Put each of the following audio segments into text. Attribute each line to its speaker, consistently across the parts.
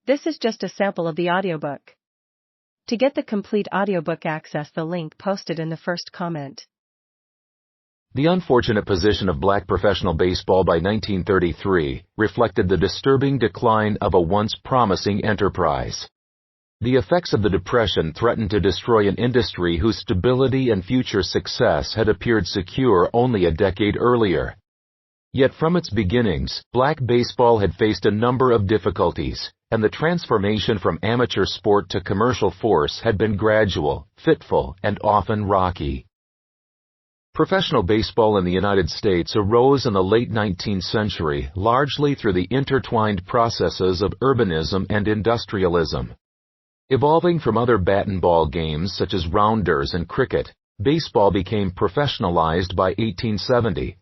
Speaker 1: This is just a sample of the audiobook. To get the complete audiobook, access the link posted in the first comment.
Speaker 2: The unfortunate position of black professional baseball by 1933 reflected the disturbing decline of a once promising enterprise. The effects of the Depression threatened to destroy an industry whose stability and future success had appeared secure only a decade earlier. Yet from its beginnings, black baseball had faced a number of difficulties, and the transformation from amateur sport to commercial force had been gradual, fitful, and often rocky. Professional baseball in the United States arose in the late 19th century largely through the intertwined processes of urbanism and industrialism. Evolving from other bat and ball games such as rounders and cricket, baseball became professionalized by 1870,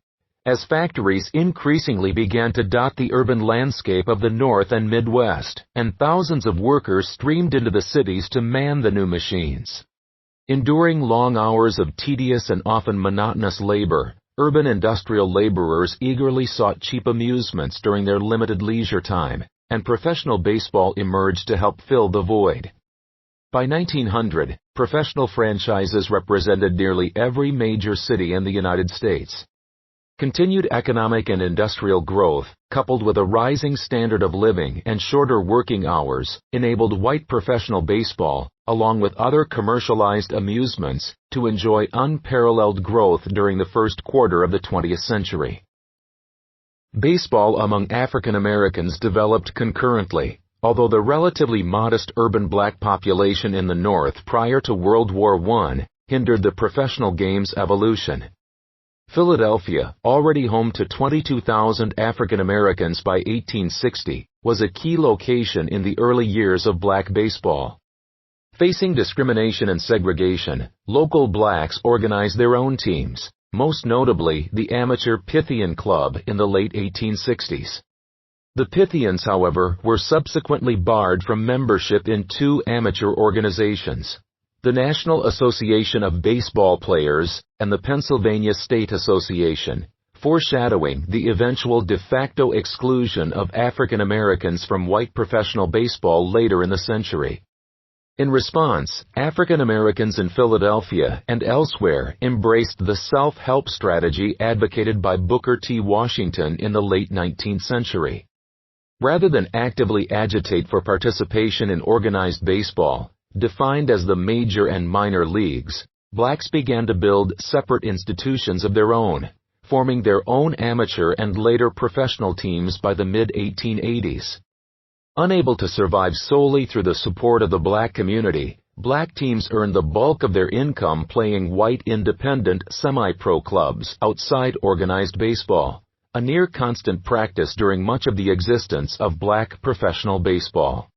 Speaker 2: as factories increasingly began to dot the urban landscape of the North and Midwest, and thousands of workers streamed into the cities to man the new machines. Enduring long hours of tedious and often monotonous labor, urban industrial laborers eagerly sought cheap amusements during their limited leisure time, and professional baseball emerged to help fill the void. By 1900, professional franchises represented nearly every major city in the United States. Continued economic and industrial growth, coupled with a rising standard of living and shorter working hours, enabled white professional baseball, along with other commercialized amusements, to enjoy unparalleled growth during the first quarter of the 20th century. Baseball among African Americans developed concurrently, although the relatively modest urban black population in the North prior to World War I hindered the professional game's evolution. Philadelphia, already home to 22,000 African Americans by 1860, was a key location in the early years of black baseball. Facing discrimination and segregation, local blacks organized their own teams, most notably the amateur Pythian Club in the late 1860s. The Pythians, however, were subsequently barred from membership in two amateur organizations, the National Association of Baseball Players and the Pennsylvania State Association, foreshadowing the eventual de facto exclusion of African Americans from white professional baseball later in the century. In response, African Americans in Philadelphia and elsewhere embraced the self-help strategy advocated by Booker T. Washington in the late 19th century. Rather than actively agitate for participation in organized baseball, defined as the major and minor leagues, blacks began to build separate institutions of their own, forming their own amateur and later professional teams by the mid-1880s. Unable to survive solely through the support of the black community, black teams earned the bulk of their income playing white independent semi-pro clubs outside organized baseball, a near constant practice during much of the existence of black professional baseball.